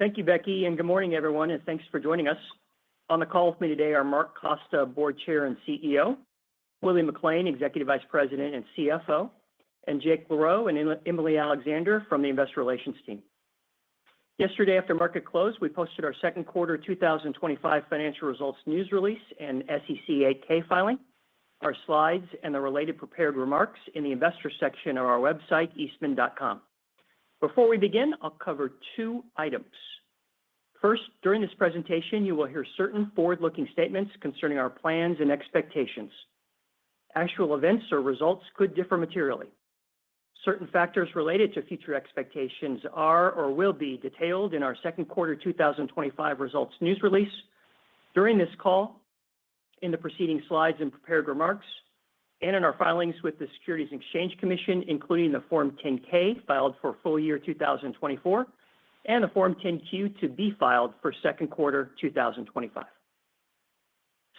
Thank you, Becky, and good morning, everyone, and thanks for joining us. On the call with me today are Mark Costa, Board Chair and CEO, Willie McLean, Executive Vice President and CFO, and Jake LaRoe and Emily Alexander from the Investor Relations team. Yesterday, after market close, we posted our second quarter 2025 financial results news release and SEC 8K filing, our slides, and the related prepared remarks in the investor section of our website, eastman.com. Before we begin, I'll cover two items. First, during this presentation, you will hear certain forward-looking statements concerning our plans and expectations. Actual events or results could differ materially. Certain factors related to future expectations are or will be detailed in our second quarter 2025 results news release, during this call, in the preceding slides and prepared remarks, and in our filings with the Securities and Exchange Commission, including the Form 10-K filed for full year 2024 and the Form 10-Q to be filed for second quarter 2025.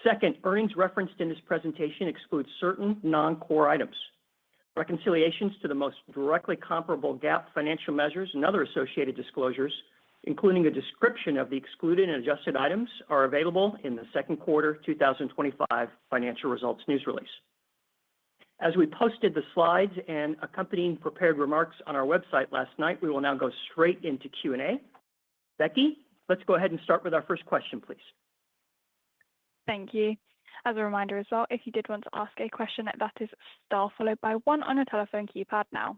Second, earnings referenced in this presentation exclude certain non-core items. Reconciliations to the most directly comparable GAAP financial measures and other associated disclosures, including a description of the excluded and adjusted items, are available in the second quarter 2025 financial results news release. As we posted the slides and accompanying prepared remarks on our website last night, we will now go straight into Q&A. Becky, let's go ahead and start with our first question, please. Thank you. As a reminder as well, if you did want to ask a question, that is star followed by one on your telephone keypad now.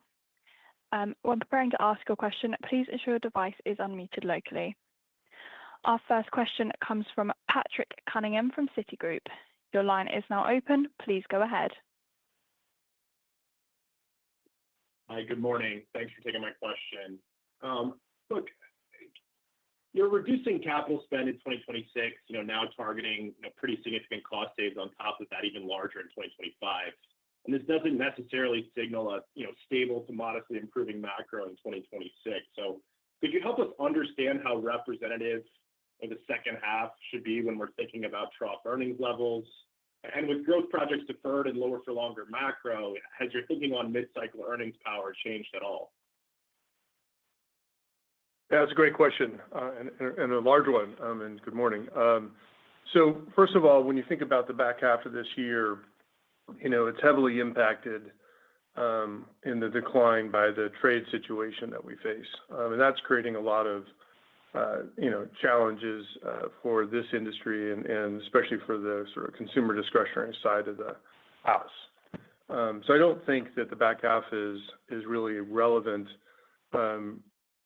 When preparing to ask your question, please ensure your device is unmuted locally. Our first question comes from Patrick Cunningham from Citigroup. Your line is now open. Please go ahead. Hi, good morning. Thanks for taking my question. Look, you're reducing capital spend in 2026, now targeting pretty significant cost saves on top of that, even larger in 2025. And this doesn't necessarily signal a stable to modestly improving macro in 2026. So could you help us understand how representative of the second half should be when we're thinking about trough earnings levels? And with growth projects deferred and lower for longer macro, has your thinking on mid-cycle earnings power changed at all? Yeah, that's a great question and a large one. And good morning. So first of all, when you think about the back half of this year, it's heavily impacted in the decline by the trade situation that we face. And that's creating a lot of challenges for this industry and especially for the sort of consumer discretionary side of the house. So I don't think that the back half is really a relevant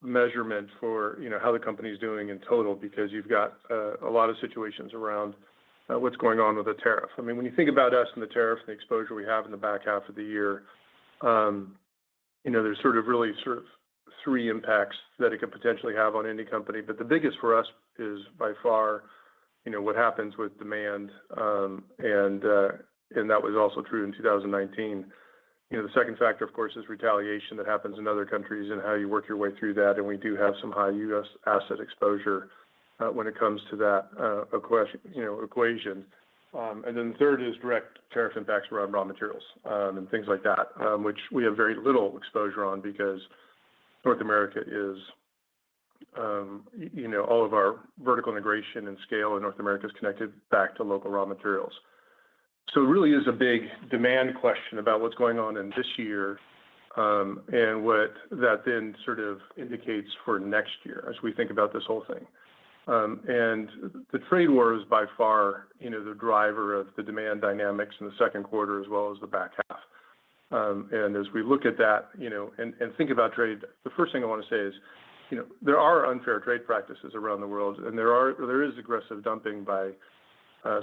measurement for how the company is doing in total, because you've got a lot of situations around what's going on with the tariff. I mean, when you think about us and the tariff and the exposure we have in the back half of the year, there's really three impacts that it could potentially have on any company. But the biggest for us is by far, what happens with demand. And that was also true in 2019. The second factor, of course, is retaliation that happens in other countries and how you work your way through that. And we do have some high U.S. asset exposure when it comes to that equation. And then the third is direct tariff impacts around raw materials and things like that, which we have very little exposure on because North America is, all of our vertical integration and scale in North America is connected back to local raw materials. So it really is a big demand question about what's going on in this year and what that then sort of indicates for next year as we think about this whole thing. And the trade war is by far, the driver of the demand dynamics in the second quarter as well as the back half. And as we look at that, and think about trade, the first thing I want to say is, there are unfair trade practices around the world, and there is aggressive dumping by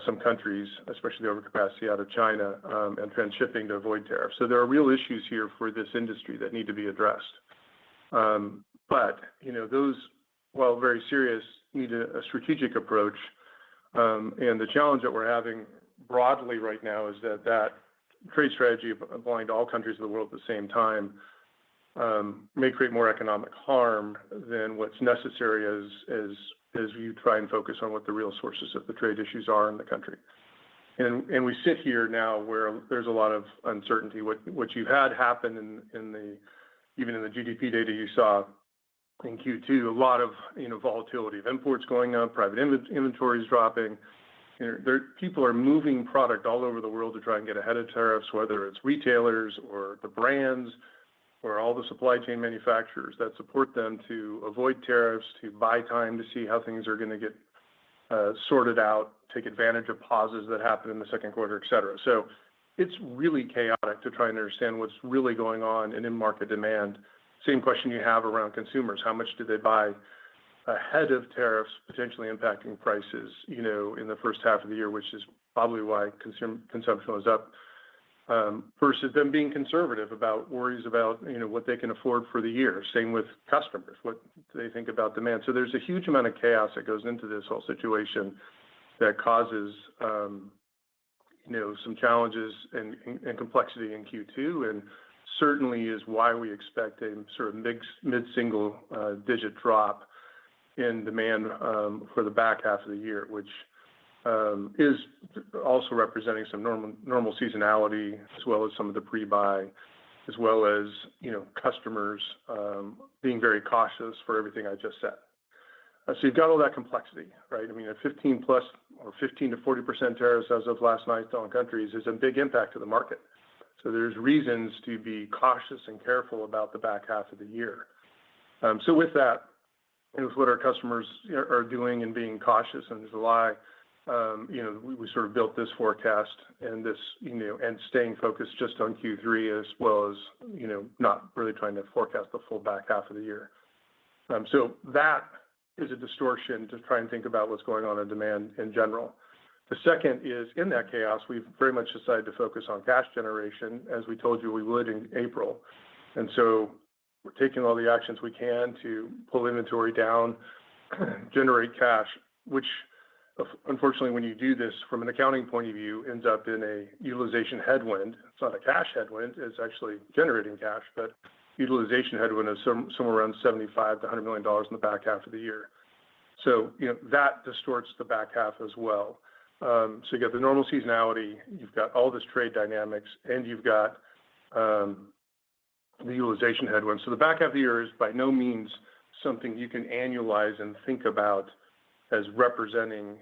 some countries, especially the overcapacity out of China and transshipping to avoid tariffs. So there are real issues here for this industry that need to be addressed. But those, while very serious, need a strategic approach. And the challenge that we're having broadly right now is that trade strategy applying to all countries of the world at the same time may create more economic harm than what's necessary as you try and focus on what the real sources of the trade issues are in the country. And we sit here now where there's a lot of uncertainty. What you had happen even in the GDP data you saw in Q2, a lot of volatility of imports going up, private inventories dropping. People are moving product all over the world to try and get ahead of tariffs, whether it's retailers or the brands or all the supply chain manufacturers that support them to avoid tariffs, to buy time to see how things are going to get sorted out, take advantage of pauses that happen in the second quarter, et cetera. So it's really chaotic to try and understand what's really going on in market demand. Same question you have around consumers. How much do they buy ahead of tariffs potentially impacting prices, in the first half of the year, which is probably why consumption was up, versus them being conservative about worries about, what they can afford for the year. Same with customers, what they think about demand. So there's a huge amount of chaos that goes into this whole situation that causes, some challenges and complexity in Q2, and certainly is why we expect a sort of mid-single digit drop in demand for the back half of the year, which is also representing some normal seasonality, as well as some of the pre-buy, as well as customers being very cautious for everything I just said. So you've got all that complexity, right? I mean, a 15 plus or 15 to 40% tariffs as of last night on countries is a big impact to the market. So there's reasons to be cautious and careful about the back half of the year. So with that, and with what our customers are doing and being cautious in July, we sort of built this forecast and this, and staying focused just on Q3, as well as, not really trying to forecast the full back half of the year. So that is a distortion to try and think about what's going on in demand in general. The second is, in that chaos, we've very much decided to focus on cash generation, as we told you we would in April. And so we're taking all the actions we can to pull inventory down, generate cash, which unfortunately, when you do this from an accounting point of view, ends up in a utilization headwind. It's not a cash headwind, it's actually generating cash, but utilization headwind is somewhere around $75 to $100 million in the back half of the year. So, that distorts the back half as well. So you got the normal seasonality, you've got all this trade dynamics, and you've got the utilization headwind. So the back half of the year is by no means something you can annualize and think about as representing,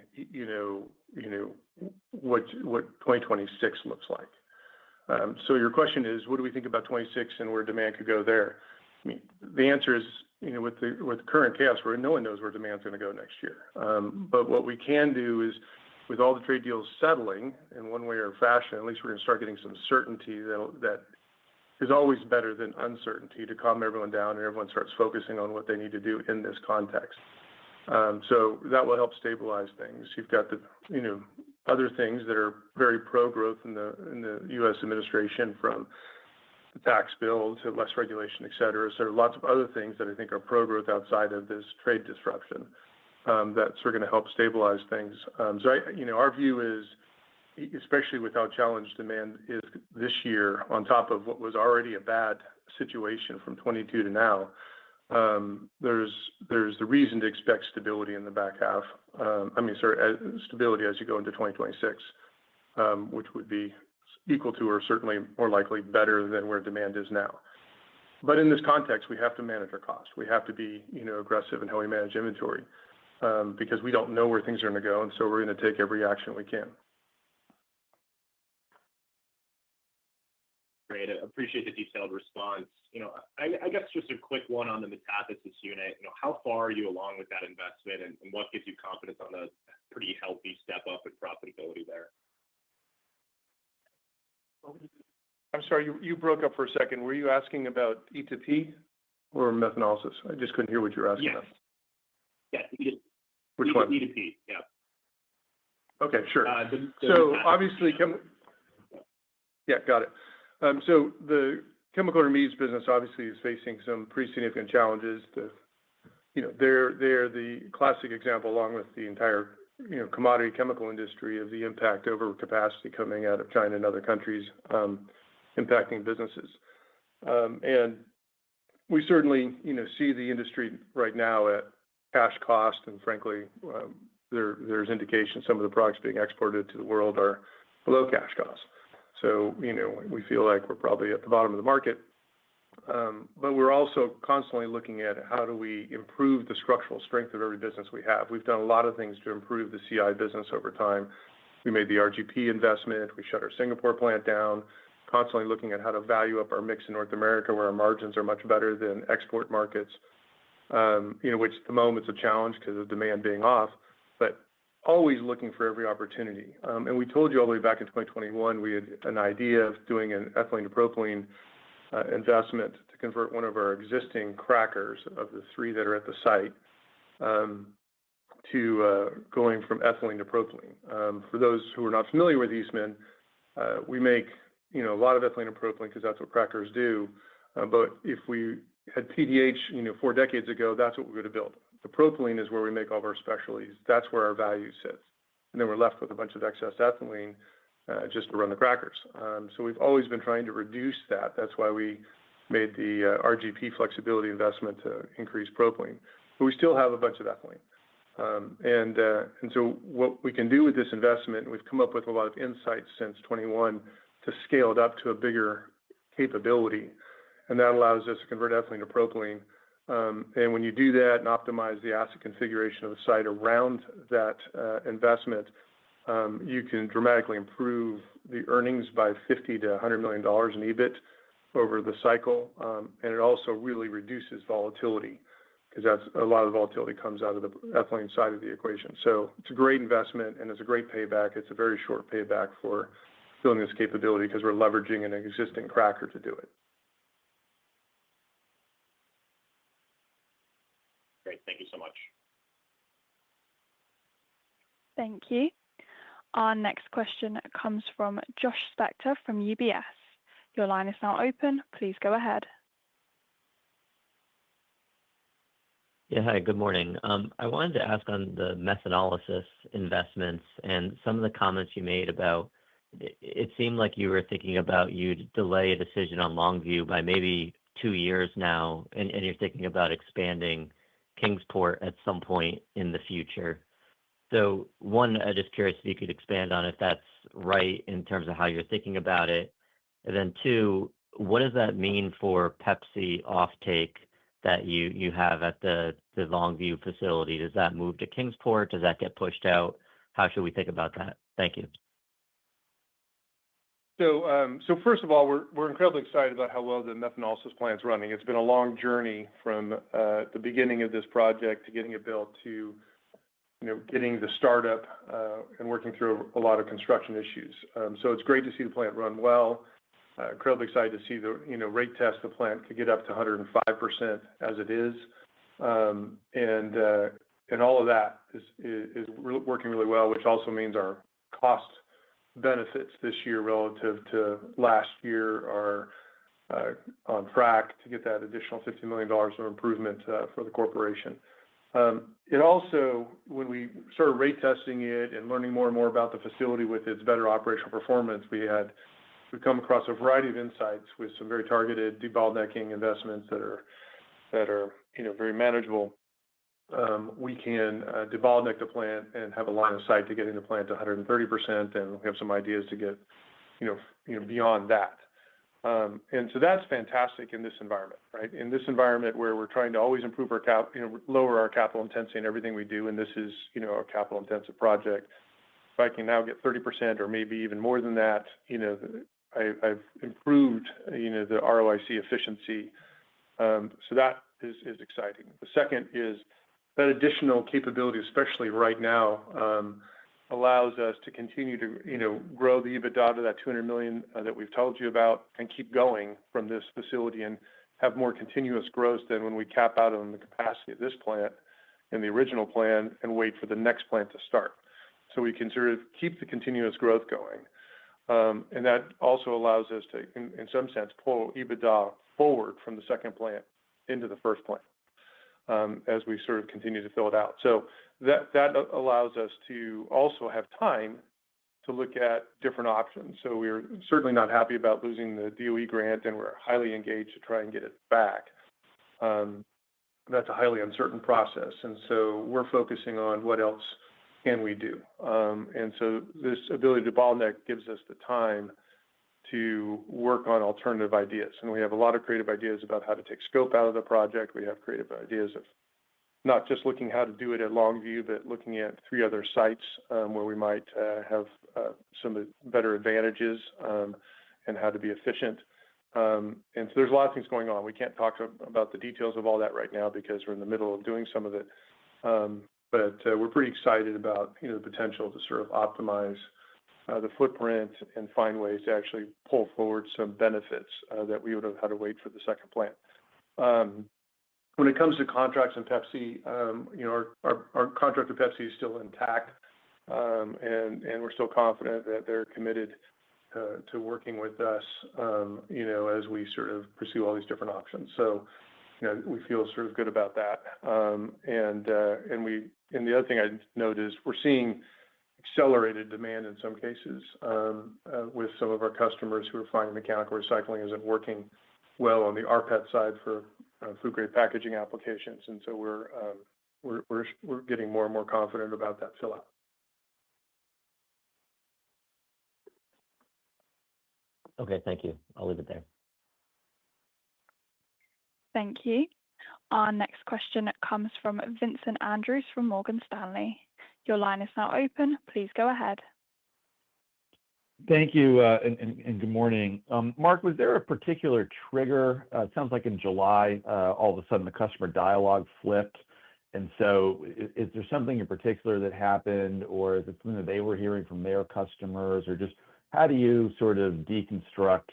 what 2026 looks like. So your question is, what do we think about 26 and where demand could go there? I mean, the answer is, with the current chaos, where no one knows where demand's going to go next year. But what we can do is, with all the trade deals settling in one way or fashion, at least we're going to start getting some certainty that is always better than uncertainty, to calm everyone down and everyone starts focusing on what they need to do in this context. So that will help stabilize things. You've got the, other things that are very pro-growth in the U.S. administration, from the tax bill to less regulation, et cetera. So there are lots of other things that I think are pro-growth outside of this trade disruption that's going to help stabilize things. So our view is, especially with how challenged demand is this year, on top of what was already a bad situation from 22 to now, there's the reason to expect stability in the back half. Stability as you go into 2026, which would be equal to, or certainly more likely better than where demand is now. But in this context, we have to manage our costs. We have to be, aggressive in how we manage inventory, because we don't know where things are going to go, and so we're going to take every action we can. Great. I appreciate the detailed response. I guess just a quick one on the metathesis unit. How far are you along with that investment, and what gives you confidence on the pretty healthy step up in profitability there? I'm sorry, you broke up for a second. Were you asking about E2P or methanolysis? I just couldn't hear what you were asking about. Yes. Which one? E2P, yeah. Okay, sure. So obviously, yeah, got it. So the chemical intermediates business obviously is facing some pretty significant challenges. They're the classic example, along with the entire commodity chemical industry, of the impact over capacity coming out of China and other countries, impacting businesses. And we certainly see the industry right now at cash cost, and frankly, there's indication some of the products being exported to the world are below cash cost. So we feel like we're probably at the bottom of the market. but we're also constantly looking at how do we improve the structural strength of every business we have. We've done a lot of things to improve the CI business over time. We made the RGP investment. We shut our Singapore plant down, constantly looking at how to value up our mix in North America, where our margins are much better than export markets, which at the moment is a challenge because of demand being off, but always looking for every opportunity. And we told you all the way back in 2021, we had an idea of doing an ethylene to propylene investment to convert one of our existing crackers of the three that are at the site to going from ethylene to propylene. For those who are not familiar with Eastman, we make a lot of ethylene and propylene because that's what crackers do. But if we had PDH 4 decades ago, that's what we're going to build. The propylene is where we make all of our specialties. That's where our value sits. And then we're left with a bunch of excess ethylene just to run the crackers. So we've always been trying to reduce that. That's why we made the RGP flexibility investment to increase propylene. But we still have a bunch of ethylene. And so what we can do with this investment, we've come up with a lot of insights since 21 to scale it up to a bigger capability. And that allows us to convert ethylene to propylene. And when you do that and optimize the asset configuration of the site around that investment, you can dramatically improve the earnings by $50 to $100 million in EBIT over the cycle. And it also really reduces volatility because that's a lot of the volatility comes out of the ethylene side of the equation. So it's a great investment and it's a great payback. It's a very short payback for building this capability because we're leveraging an existing cracker to do it. Great. Thank you so much. Thank you. Our next question comes from Josh Spector from UBS. Your line is now open. Please go ahead. Yeah, hi, good morning. I wanted to ask on the methanolysis investments and some of the comments you made about it seemed like you were thinking about you'd delay a decision on Longview by maybe 2 years now, and you're thinking about expanding Kingsport at some point in the future. So one, I'm just curious if you could expand on if that's right in terms of how you're thinking about it. And then two, what does that mean for Pepsi offtake that you have at the Longview facility? Does that move to Kingsport? Does that get pushed out? How should we think about that? Thank you. So first of all, we're incredibly excited about how well the methanolysis plant's running. It's been a long journey from the beginning of this project to getting it built to getting the startup and working through a lot of construction issues. So it's great to see the plant run well. Incredibly excited to see the rate test the plant could get up to 105% as it is, and all of that is working really well, which also means our cost benefits this year relative to last year are on track to get that additional $50 million of improvement for the corporation. It also, when we started rate testing it and learning more and more about the facility with its better operational performance, we've come across a variety of insights with some very targeted debottlenecking investments that are very manageable. We can debottleneck the plant and have a line of sight to getting the plant to 130%, and we have some ideas to get beyond that. And so that's fantastic in this environment, right? In this environment where we're trying to always improve our lower our capital intensity in everything we do, and this is a capital intensive project. If I can now get 30% or maybe even more than that, I've improved the ROIC efficiency. So that is exciting. The second is that additional capability, especially right now, allows us to continue to grow the EBITDA to that $200 million that we've told you about and keep going from this facility and have more continuous growth than when we cap out on the capacity of this plant in the original plan and wait for the next plant to start. So we can sort of keep the continuous growth going. And that also allows us to, in some sense, pull EBITDA forward from the second plant into the first plant as we sort of continue to fill it out. So that allows us to also have time to look at different options. So we're certainly not happy about losing the DOE grant, and we're highly engaged to try and get it back. That's a highly uncertain process. And so we're focusing on what else can we do. And so this ability to bottleneck gives us the time to work on alternative ideas. And we have a lot of creative ideas about how to take scope out of the project. We have creative ideas of not just looking how to do it at Longview, but looking at 3 other sites where we might have some better advantages and how to be efficient. And so there's a lot of things going on. We can't talk about the details of all that right now because we're in the middle of doing some of it. But we're pretty excited about the potential to sort of optimize the footprint and find ways to actually pull forward some benefits that we would have had to wait for the second plant. When it comes to contracts and Pepsi, our contract with Pepsi is still intact, and we're still confident that they're committed to working with us, as we sort of pursue all these different options. So, we feel sort of good about that. And the other thing I'd note is we're seeing accelerated demand in some cases with some of our customers who are finding mechanical recycling isn't working well on the rPET side for food grade packaging applications, and so we're getting more and more confident about that fill out. Okay, thank you. I'll leave it there. Thank you. Our next question comes from Vincent Andrews from Morgan Stanley. Your line is now open. Please go ahead. Thank you, and good morning. Mark, was there a particular trigger? It sounds like in July, all of a sudden the customer dialogue flipped. And so is there something in particular that happened, or is it something that they were hearing from their customers, or just how do you sort of deconstruct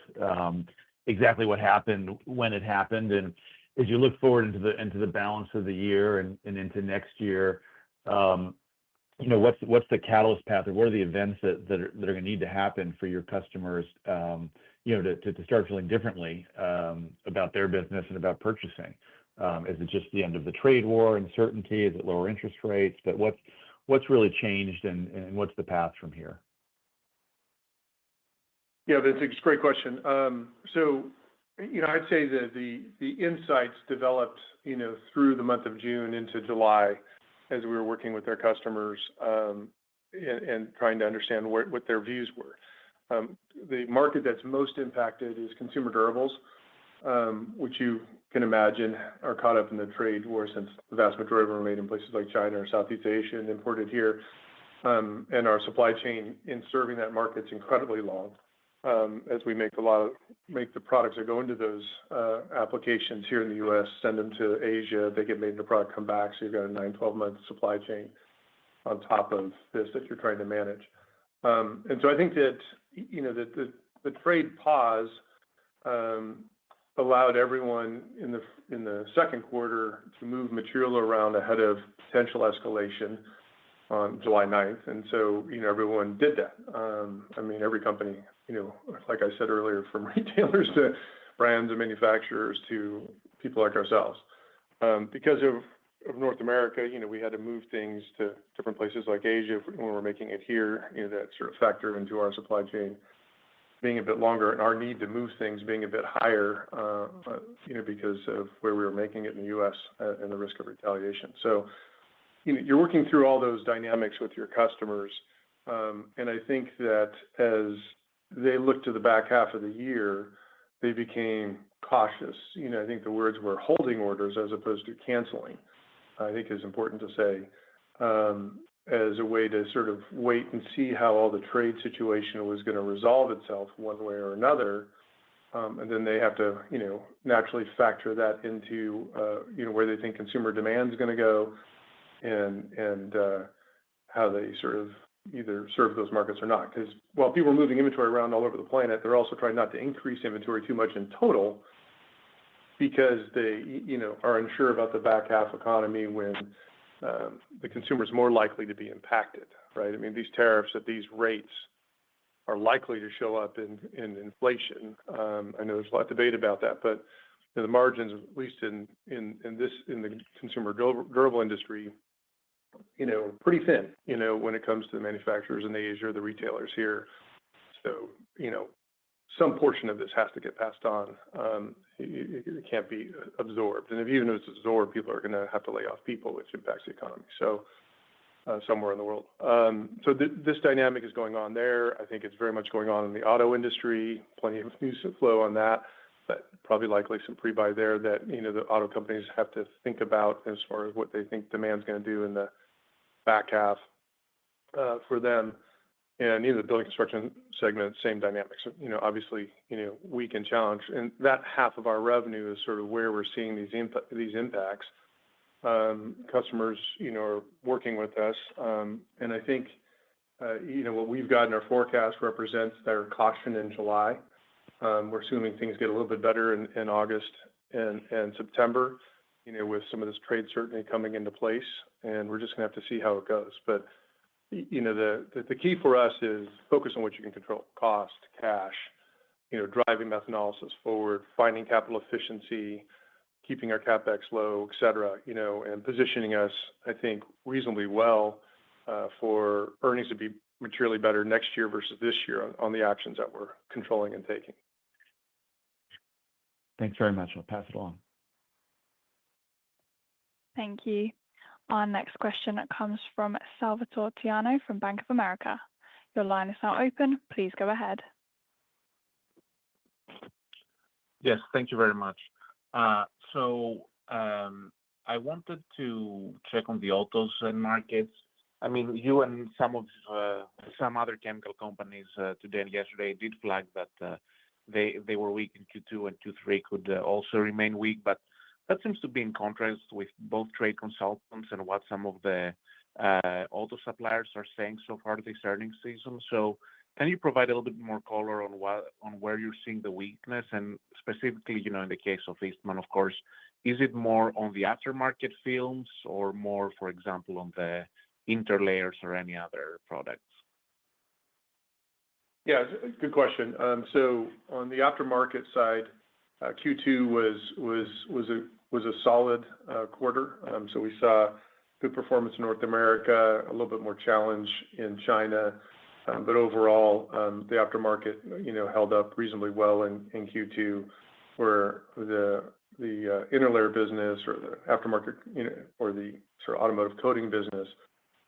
exactly what happened when it happened? And as you look forward into the balance of the year and into next year, what's the catalyst path, or what are the events that are going to need to happen for your customers, to start feeling differently about their business and about purchasing? Is it just the end of the trade war uncertainty? Is it lower interest rates? But what's really changed, and what's the path from here? Yeah, that's a great question. So, I'd say that the insights developed, through the month of June into July as we were working with their customers and trying to understand what their views were. The market that's most impacted is consumer durables, which you can imagine are caught up in the trade war since the vast majority of them are made in places like China or Southeast Asia and imported here. And our supply chain in serving that market's incredibly long. As we make the products that go into those applications here in the U.S., send them to Asia, they get made into product, come back. So you've got a 9-12 month supply chain on top of this that you're trying to manage. And so I think that, that the trade pause allowed everyone in the second quarter to move material around ahead of potential escalation on July 9th. And so, everyone did that. Every company, like I said earlier, from retailers to brands and manufacturers to people like ourselves. Because of North America, we had to move things to different places like Asia when we're making it here, that sort of factor into our supply chain being a bit longer and our need to move things being a bit higher, because of where we were making it in the U.S. And the risk of retaliation. So, you're working through all those dynamics with your customers. And I think that as they looked to the back half of the year, they became cautious. I think the words were holding orders as opposed to canceling, I think is important to say, as a way to sort of wait and see how all the trade situation was going to resolve itself one way or another. And then they have to, naturally factor that into, where they think consumer demand is going to go and how they sort of either serve those markets or not. Because while people are moving inventory around all over the planet, they're also trying not to increase inventory too much in total because they, are unsure about the back half economy when the consumer is more likely to be impacted, right? These tariffs at these rates are likely to show up in inflation. I know there's a lot of debate about that, but the margins, at least in the consumer durable industry, pretty thin, when it comes to the manufacturers in Asia or the retailers here. So, some portion of this has to get passed on. It can't be absorbed. And even if it's absorbed, people are going to have to lay off people, which impacts the economy. So, somewhere in the world. So this dynamic is going on there. I think it's very much going on in the auto industry. Plenty of news flow on that, but probably likely some pre-buy there that the auto companies have to think about as far as what they think demand's going to do in the back half for them. And the building construction segment, same dynamics. Obviously, weak and challenged, and that half of our revenue is sort of where we're seeing these impacts. Customers, are working with us, and I think, what we've got in our forecast represents their caution in July. We're assuming things get a little bit better in August and September, with some of this trade certainty coming into place, and we're just going to have to see how it goes. But the key for us is focus on what you can control: cost, cash, driving methanolysis forward, finding capital efficiency, keeping our CapEx low, et cetera, and positioning us, I think, reasonably well for earnings to be materially better next year versus this year on the actions that we're controlling and taking. Thanks very much. I'll pass it along. Thank you. Our next question comes from Salvatore Tiano from Bank of America. Your line is now open. Please go ahead. Yes, thank you very much. So I wanted to check on the autos and markets. I mean, you and some other chemical companies today and yesterday did flag that they were weak in Q2 and Q3 could also remain weak, but that seems to be in contrast with both trade consultants and what some of the auto suppliers are saying so far this earnings season. So can you provide a little bit more color on where you're seeing the weakness, and specifically, in the case of Eastman, of course, is it more on the aftermarket films or more, for example, on the interlayers or any other products? Yeah, good question. So on the aftermarket side, Q2 was a solid quarter. So we saw good performance in North America, a little bit more challenge in China, but overall, the aftermarket held up reasonably well in Q2, where the interlayer business or the aftermarket or the sort of automotive coating business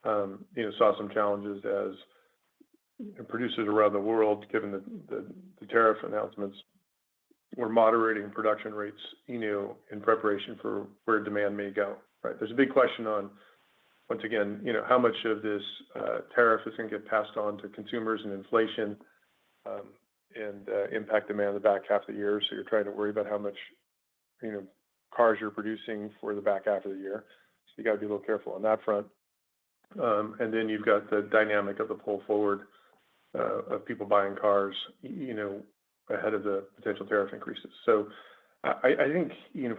saw some challenges as producers around the world, given the tariff announcements, were moderating production rates in preparation for where demand may go. Right, there's a big question on, once again, how much of this tariff is going to get passed on to consumers and inflation and impact demand in the back half of the year. So you're trying to worry about how much cars you're producing for the back half of the year. So you got to be a little careful on that front. And then you've got the dynamic of the pull forward of people buying cars, ahead of the potential tariff increases. So I think,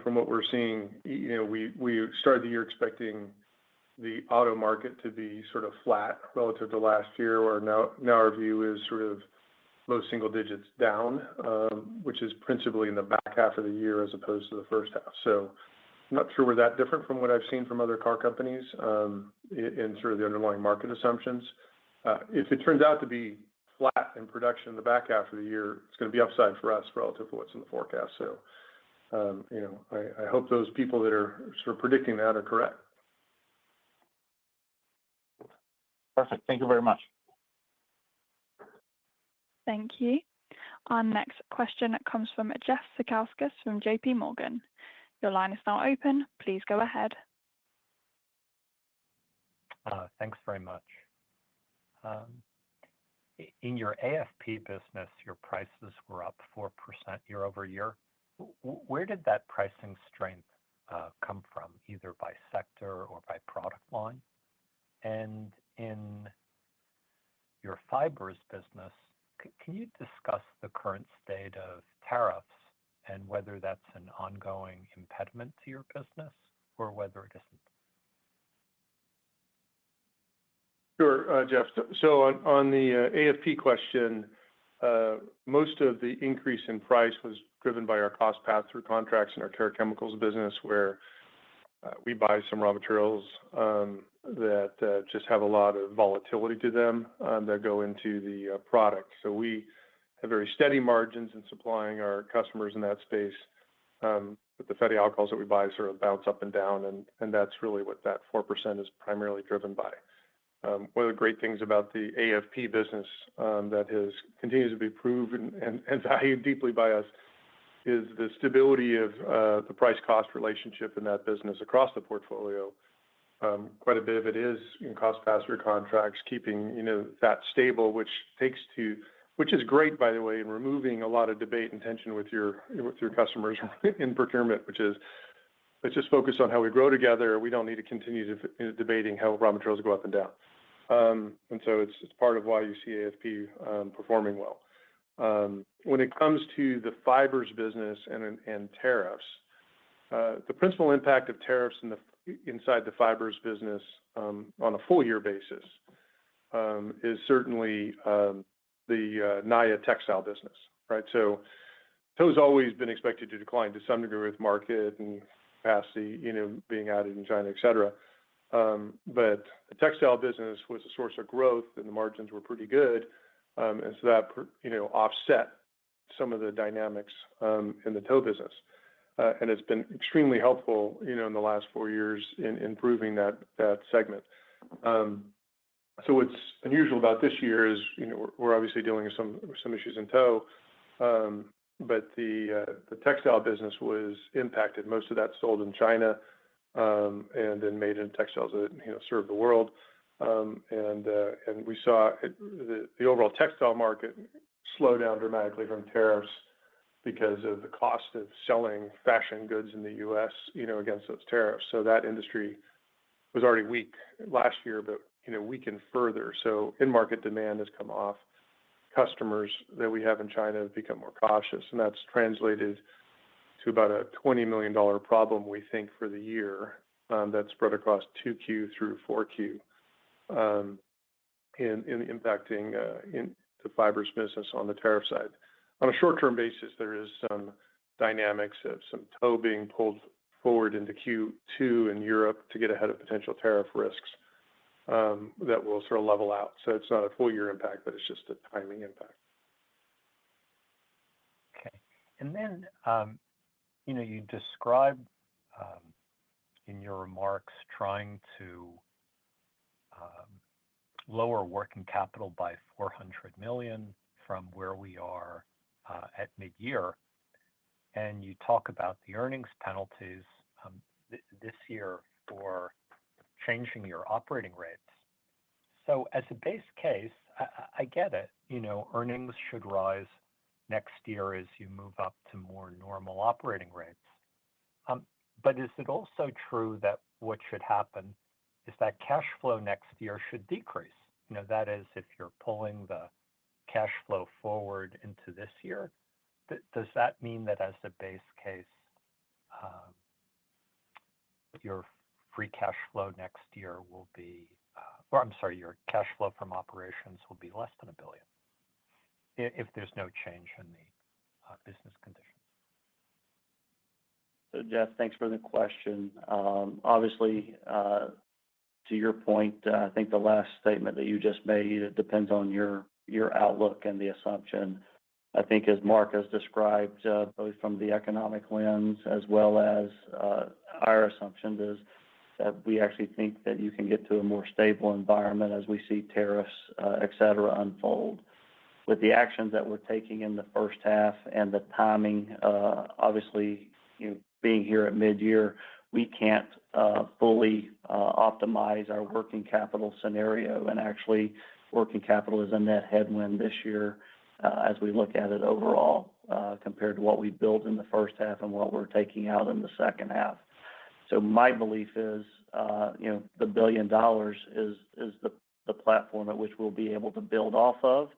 from what we're seeing, we started the year expecting the auto market to be sort of flat relative to last year, where now our view is sort of low single digits down, which is principally in the back half of the year as opposed to the first half. So I'm not sure we're that different from what I've seen from other car companies in sort of the underlying market assumptions. If it turns out to be flat in production in the back half of the year, it's going to be upside for us relative to what's in the forecast. So, I hope those people that are sort of predicting that are correct. Perfect. Thank you very much. Thank you. Our next question comes from Jeff Zekauskas from JP Morgan. Your line is now open. Please go ahead. Thanks very much. In your AFP business, your prices were up 4% year over year. Where did that pricing strength come from, either by sector or by product line? And in your fibers business, can you discuss the current state of tariffs and whether that's an ongoing impediment to your business or whether it isn't? Sure, Jeff. So on the AFP question, most of the increase in price was driven by our cost pass-through contracts in our care chemicals business, where we buy some raw materials that just have a lot of volatility to them that go into the product. So we have very steady margins in supplying our customers in that space. But the fatty alcohols that we buy sort of bounce up and down, and that's really what that 4% is primarily driven by. One of the great things about the AFP business that continues to be proven and valued deeply by us is the stability of the price-cost relationship in that business across the portfolio. Quite a bit of it is in cost pass-through contracts, keeping that stable, which is great, by the way, in removing a lot of debate and tension with your customers in procurement, which is let's just focus on how we grow together. We don't need to continue debating how raw materials go up and down. And so it's part of why you see AFP performing well. When it comes to the fibers business and tariffs, the principal impact of tariffs inside the fibers business on a full year basis is certainly the Naya textile business, right? So those always been expected to decline to some degree with market and capacity, being added in China, et cetera. But the textile business was a source of growth and the margins were pretty good. And so that, offset some of the dynamics in the tow business. And it's been extremely helpful, in the last 4 years in improving that segment. So what's unusual about this year is, we're obviously dealing with some issues in tow. But the textile business was impacted. Most of that sold in China, and then made in textiles that, serve the world. And we saw the overall textile market slow down dramatically from tariffs because of the cost of selling fashion goods in the U.S., against those tariffs. So that industry was already weak last year, but, weakened further. So in-market demand has come off. Customers that we have in China have become more cautious, and that's translated to about a $20 million problem, we think, for the year, that's spread across 2Q through 4Q, in impacting in the fibers business on the tariff side. On a short-term basis, there is some dynamics of some tow being pulled forward into Q2 in Europe to get ahead of potential tariff risks, that will sort of level out. So it's not a full year impact, but it's just a timing impact. Okay. And then, you described in your remarks trying to lower working capital by $400 million from where we are at mid-year. And you talk about the earnings penalties this year for changing your operating rates. So as a base case, I get it. Earnings should rise next year as you move up to more normal operating rates. But is it also true that what should happen is that cash flow next year should decrease? That is, if you're pulling the cash flow forward into this year, does that mean that as a base case, your free cash flow next year will be, your cash flow from operations will be less than $1 billion if there's no change in the business conditions? So, Jeff, thanks for the question. Obviously, to your point, I think the last statement that you just made, it depends on your outlook and the assumption. I think as Mark has described, both from the economic lens as well as our assumption is that we actually think that you can get to a more stable environment as we see tariffs, et cetera, unfold. With the actions that we're taking in the first half and the timing, obviously, being here at mid-year, we can't fully optimize our working capital scenario. And actually, working capital is a net headwind this year as we look at it overall compared to what we built in the first half and what we're taking out in the second half. So my belief is, the $1 billion is the platform at which we'll be able to build off of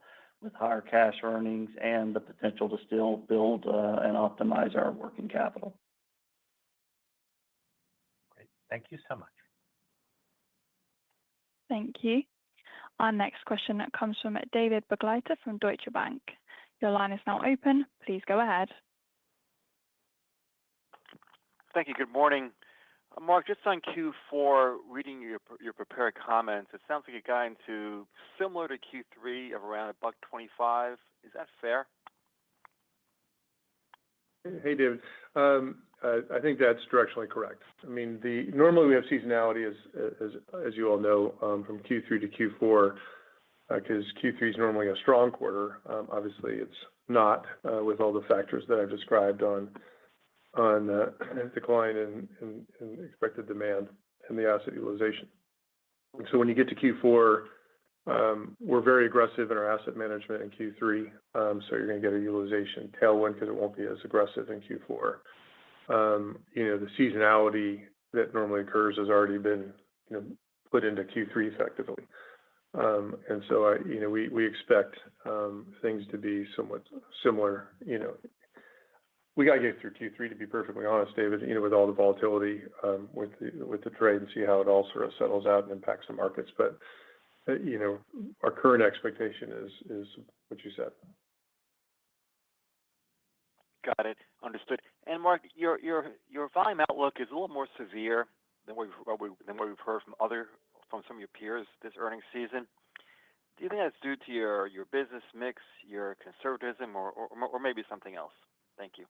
with higher cash earnings and the potential to still build and optimize our working capital. Great. Thank you so much. Thank you. Our next question comes from David Begleiter from Deutsche Bank. Your line is now open. Please go ahead. Thank you. Good morning. Mark, just on Q4, reading your prepared comments, it sounds like you're guiding to similar to Q3 of around $1.25. Is that fair? Hey, David. I think that's directionally correct. I mean, normally we have seasonality, as you all know, from Q3 to Q4, because Q3 is normally a strong quarter. Obviously, it's not with all the factors that I've described on decline in expected demand and the asset utilization. So when you get to Q4, we're very aggressive in our asset management in Q3. So you're going to get a utilization tailwind because it won't be as aggressive in Q4. The seasonality that normally occurs has already been put into Q3 effectively. And so we expect things to be somewhat similar. We got to get through Q3, to be perfectly honest, David, with all the volatility with the trade and see how it all sort of settles out and impacts the markets. But our current expectation is what you said. Got it. Understood. And Mark, your volume outlook is a little more severe than what we've heard from some of your peers this earnings season. Do you think that's due to your business mix, your conservatism, or maybe something else? Thank you.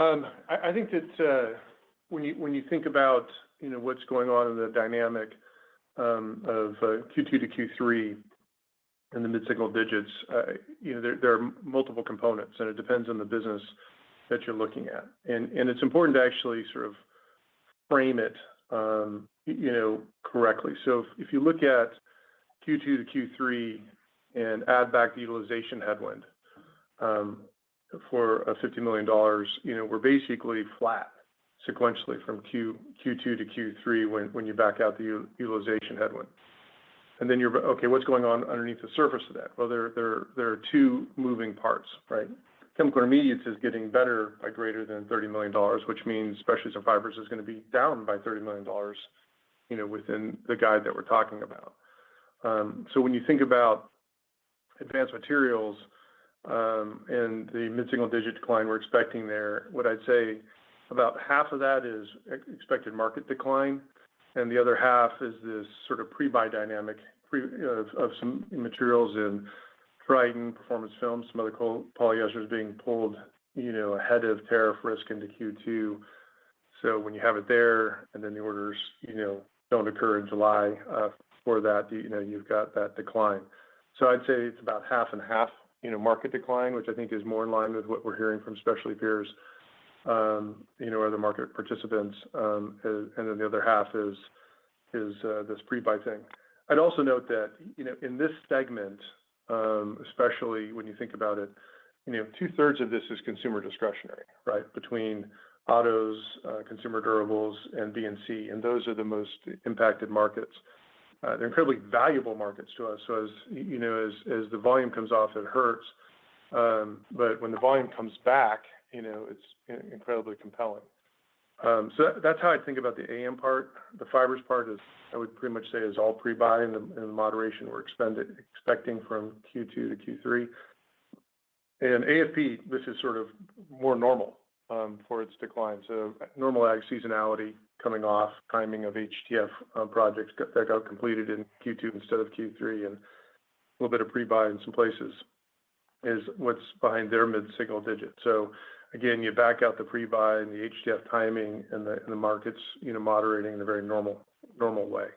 I think that when you think about what's going on in the dynamic of Q2 to Q3 in the mid-single digits, there are multiple components, and it depends on the business that you're looking at. And it's important to actually sort of frame it correctly. So if you look at Q2 to Q3 and add back the utilization headwind for $50 million, we're basically flat sequentially from Q2 to Q3 when you back out the utilization headwind. And then okay, what's going on underneath the surface of that? Well, there are two moving parts, right? Chemical Intermediates is getting better by greater than $30 million, which means Specialties and Fibers is going to be down by $30 million, within the guide that we're talking about. So when you think about Advanced Materials and the mid-single digit decline we're expecting there, what I'd say about half of that is expected market decline, and the other half is this sort of pre-buy dynamic of some materials in Tritan, Performance Films, some other polyesters being pulled, ahead of tariff risk into Q2. So when you have it there, and then the orders, don't occur in July for that, you've got that decline. So I'd say it's about half and half, market decline, which I think is more in line with what we're hearing from specialty peers, other market participants, and then the other half is this pre-buy thing. I'd also note that, in this segment, especially when you think about it, 2/3 of this is consumer discretionary, right? Between autos, consumer durables, and B&C, and those are the most impacted markets. They're incredibly valuable markets to us. So as the volume comes off, it hurts. But when the volume comes back, it's incredibly compelling. So that's how I think about the AM part. The fibers part is, I would pretty much say, is all pre-buy and the moderation we're expecting from Q2 to Q3. And AFP, this is sort of more normal for its decline. So normal ag seasonality coming off, timing of HTF projects that got completed in Q2 instead of Q3, and a little bit of pre-buy in some places is what's behind their mid-single digit. So again, you back out the pre-buy and the HTF timing and the markets, moderating in a very normal way.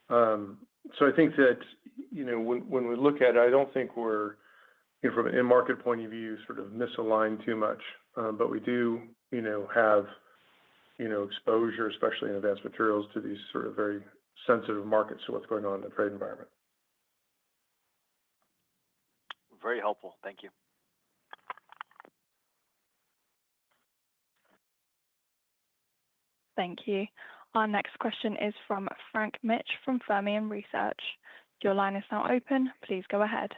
So I think that, when we look at it, I don't think we're, from an in-market point of view, sort of misaligned too much. But we do, have, exposure, especially in Advanced Materials, to these sort of very sensitive markets to what's going on in the trade environment. Very helpful. Thank you. Thank you. Our next question is from Frank Mitsch from Fermium Research. Your line is now open. Please go ahead.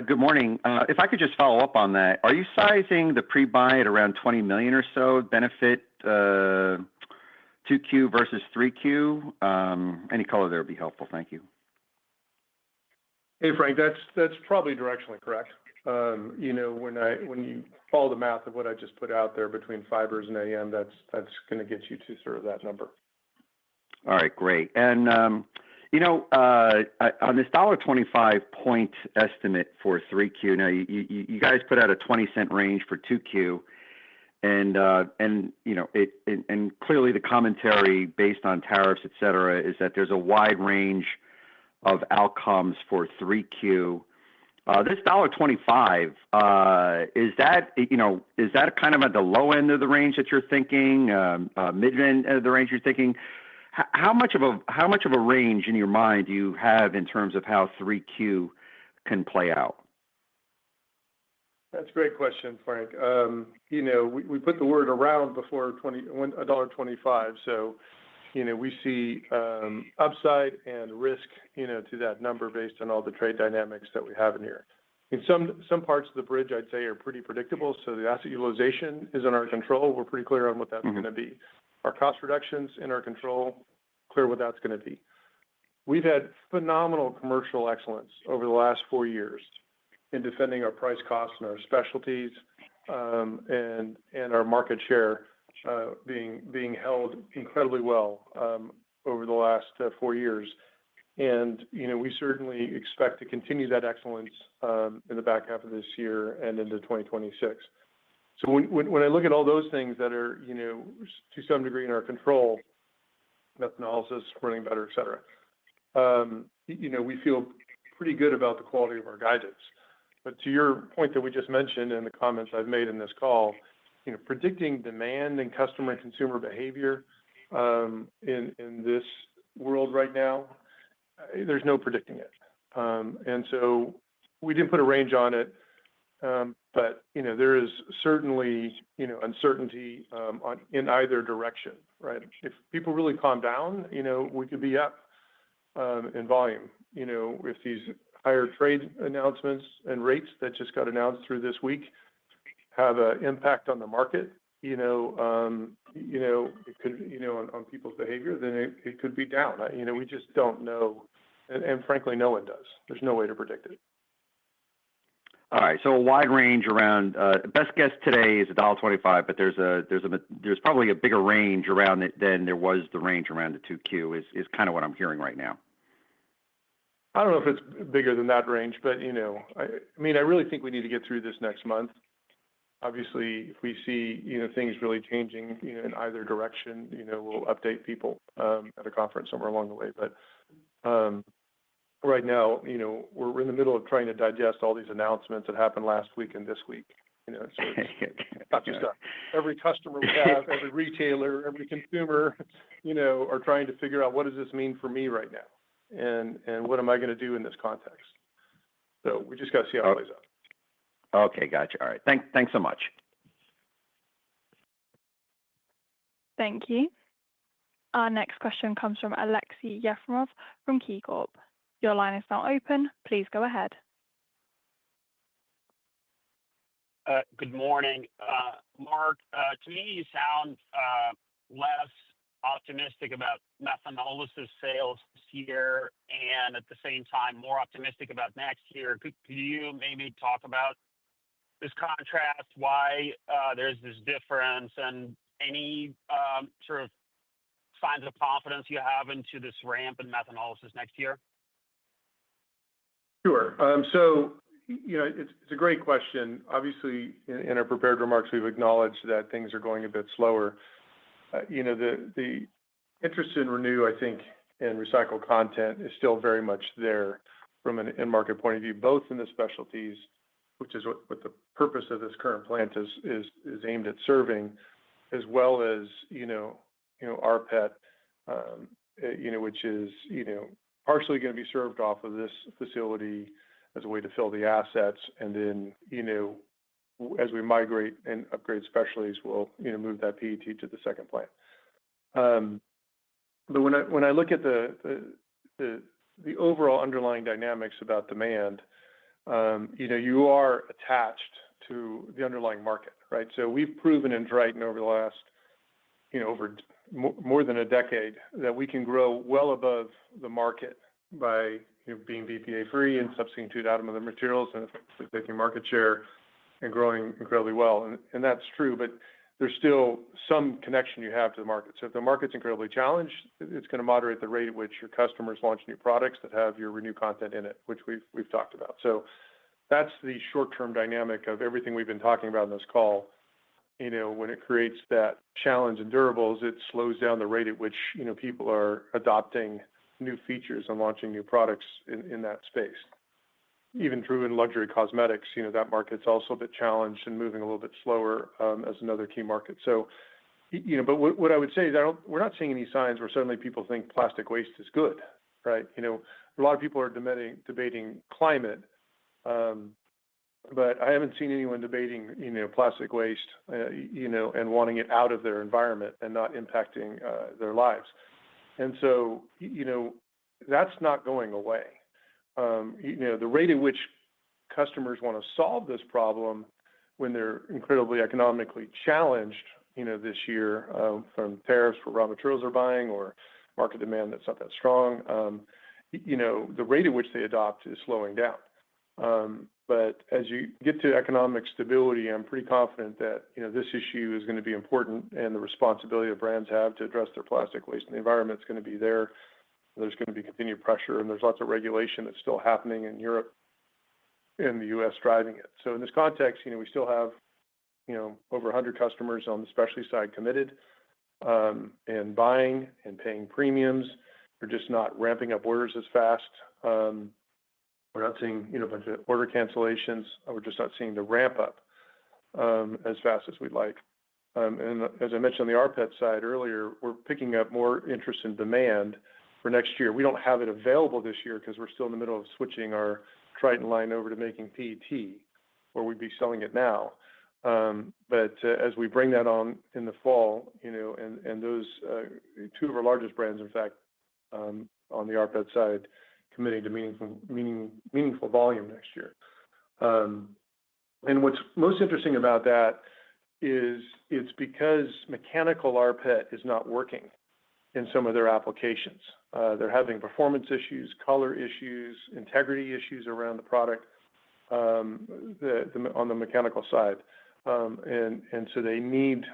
Good morning. If I could just follow up on that, are you sizing the pre-buy at around $20 million or so benefit 2Q versus 3Q? Any color there would be helpful. Thank you. Hey, Frank, that's probably directionally correct. When you follow the math of what I just put out there between fibers and AM, that's going to get you to sort of that number. All right, great. And On this $1.25 point estimate for 3Q, now you guys put out a 20-cent range for 2Q, and clearly the commentary based on tariffs, et cetera, is that there's a wide range of outcomes for 3Q. This $1.25, is that kind of at the low end of the range that you're thinking, mid end of the range you're thinking? How much of a range in your mind do you have in terms of how 3Q can play out? That's a great question, Frank. We put the word around before $1.25, so we see upside and risk to that number based on all the trade dynamics that we have in here. In some parts of the bridge, I'd say, are pretty predictable. So the asset utilization is in our control. We're pretty clear on what that's going to be. Our cost reductions in our control, clear what that's going to be. We've had phenomenal commercial excellence over the last 4 years in defending our price costs and our specialties, and our market share being held incredibly well over the last 4 years. And we certainly expect to continue that excellence in the back half of this year and into 2026. So when I look at all those things that are to some degree in our control, methanolysis running better, et cetera, we feel pretty good about the quality of our guidance. But to your point that we just mentioned and the comments I've made in this call, predicting demand and customer and consumer behavior in this world right now, there's no predicting it. And so we didn't put a range on it, but there is certainly uncertainty in either direction, right? If people really calm down, we could be up in volume. If these higher trade announcements and rates that just got announced through this week have an impact on the market, it could, on people's behavior, then it could be down. We just don't know, and frankly, no one does. There's no way to predict it. All right, so a wide range around. Best guess today is $1.25, but there's probably a bigger range around it than there was the range around the 2Q. Is kind of what I'm hearing right now. I don't know if it's bigger than that range, but I really think we need to get through this next month. Obviously, if we see things really changing in either direction, we'll update people at a conference somewhere along the way. But right now, we're in the middle of trying to digest all these announcements that happened last week and this week. So it's not just every customer we have, every retailer, every consumer, are trying to figure out what does this mean for me right now, and what am I going to do in this context. So we just got to see how it plays out. Okay, gotcha. All right. Thanks so much. Thank you. Our next question comes from Aleksey Yefremov from KeyCorp. Your line is now open. Please go ahead. Good morning. Mark, to me, you sound less optimistic about methanolysis sales this year and at the same time more optimistic about next year. Could you maybe talk about this contrast, why there's this difference, and any sort of signs of confidence you have into this ramp in methanolysis next year? Sure. So, it's a great question. Obviously, in our prepared remarks, we've acknowledged that things are going a bit slower. The interest in Renew, I think, and recycled content is still very much there from an end market point of view, both in the specialties, which is what the purpose of this current plant is aimed at serving, as well as rPET, which is partially going to be served off of this facility as a way to fill the assets, and then as we migrate and upgrade specialties, we'll move that PET to the second plant. But when I look at the overall underlying dynamics about demand, you are attached to the underlying market, right? So we've proven in Tritan over the last, over more than a decade, that we can grow well above the market by being BPA free and substitute out of other materials and taking market share and growing incredibly well. And that's true. But there's still some connection you have to the market. So if the market's incredibly challenged, it's going to moderate the rate at which your customers launch new products that have your Renew content in it, which we've talked about. So that's the short-term dynamic of everything we've been talking about in this call. When it creates that challenge in durables, it slows down the rate at which, people are adopting new features and launching new products in that space. Even true in luxury cosmetics, that market's also a bit challenged and moving a little bit slower as another key market. So, but what I would say is we're not seeing any signs where suddenly people think plastic waste is good, right? A lot of people are debating climate, but I haven't seen anyone debating, plastic waste, and wanting it out of their environment and not impacting their lives. And so, that's not going away. The rate at which customers want to solve this problem when they're incredibly economically challenged, this year from tariffs for raw materials they're buying or market demand that's not that strong, the rate at which they adopt is slowing down. But as you get to economic stability, I'm pretty confident that, this issue is going to be important, and the responsibility that brands have to address their plastic waste in the environment is going to be there. There's going to be continued pressure, and there's lots of regulation that's still happening in Europe and the U.S. driving it. So in this context, we still have, over 100 customers on the specialty side committed and buying and paying premiums. They're just not ramping up orders as fast. We're not seeing, a bunch of order cancellations. We're just not seeing the ramp up as fast as we'd like. And as I mentioned on the rPET side earlier, we're picking up more interest in demand for next year. We don't have it available this year because we're still in the middle of switching our Triton line over to making PET, where we'd be selling it now. But as we bring that on in the fall, and those two of our largest brands, in fact, on the rPET side, committing to meaningful volume next year. And what's most interesting about that is it's because mechanical rPET is not working in some of their applications. They're having performance issues, color issues, integrity issues around the product on the mechanical side. And so they need,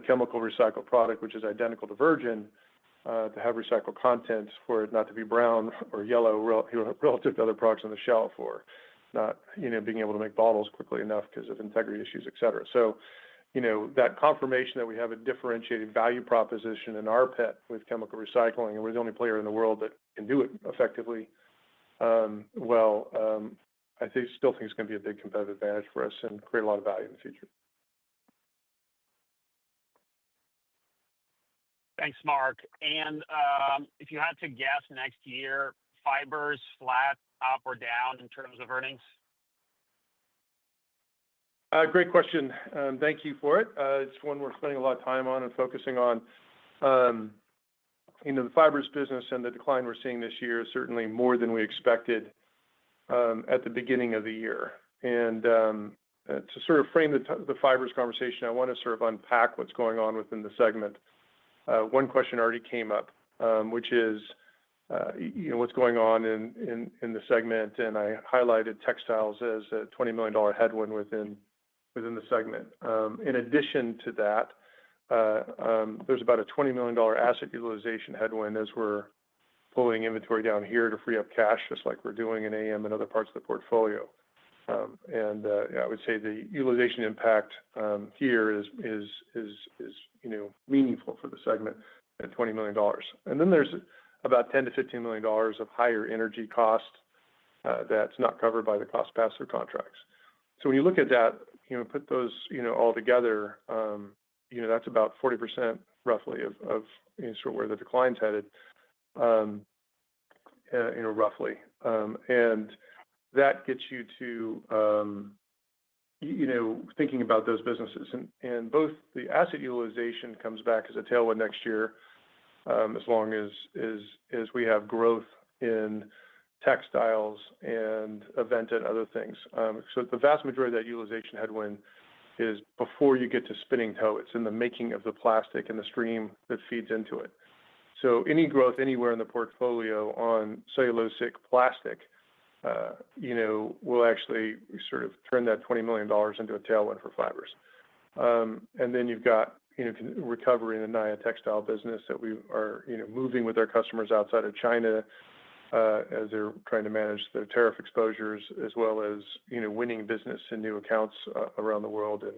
chemical recycled product, which is identical to virgin, to have recycled content for it not to be brown or yellow relative to other products on the shelf, or not, being able to make bottles quickly enough because of integrity issues, et cetera. So, that confirmation that we have a differentiated value proposition in rPET with chemical recycling, and we're the only player in the world that can do it effectively. I still think it's going to be a big competitive advantage for us and create a lot of value in the future. Thanks, Mark. And if you had to guess next year, fibers flat, up or down in terms of earnings? Great question. Thank you for it. It's one we're spending a lot of time on and focusing on. The fibers business and the decline we're seeing this year is certainly more than we expected at the beginning of the year. And to sort of frame the fibers conversation, I want to sort of unpack what's going on within the segment. One question already came up, which is, what's going on in the segment, and I highlighted textiles as a $20 million headwind within the segment. In addition to that, there's about a $20 million asset utilization headwind as we're pulling inventory down here to free up cash, just like we're doing in AM and other parts of the portfolio. I would say the utilization impact here is meaningful for the segment at $20 million. And then there's about $10 to $15 million of higher energy cost that's not covered by the cost pass-through contracts. So when you look at that, put those all together, that's about 40% roughly of sort of where the decline's headed, roughly. And that gets you to, thinking about those businesses. And both the asset utilization comes back as a tailwind next year, as long as we have growth in textiles and event and other things. So the vast majority of that utilization headwind is before you get to spinning tow. It's in the making of the plastic and the stream that feeds into it. So any growth anywhere in the portfolio on cellulosic plastic, will actually sort of turn that $20 million into a tailwind for fibers. And then you've got, recovery in the Naya textile business that we are, moving with our customers outside of China as they're trying to manage their tariff exposures, as well as, winning business and new accounts around the world and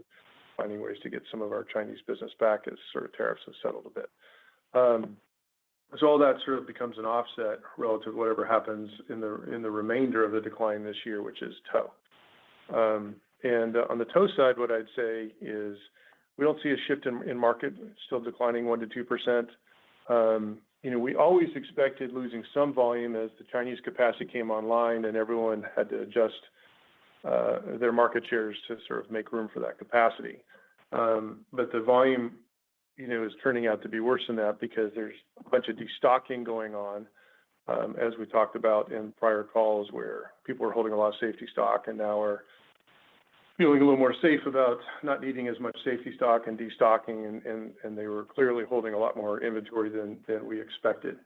finding ways to get some of our Chinese business back as sort of tariffs have settled a bit. So all that sort of becomes an offset relative to whatever happens in the remainder of the decline this year, which is tow. And on the tow side, what I'd say is we don't see a shift in market, still declining 1% to 2%. We always expected losing some volume as the Chinese capacity came online and everyone had to adjust their market shares to sort of make room for that capacity. But the volume, is turning out to be worse than that because there's a bunch of destocking going on, as we talked about in prior calls, where people were holding a lot of safety stock and now are feeling a little more safe about not needing as much safety stock and destocking, and they were clearly holding a lot more inventory than we expected.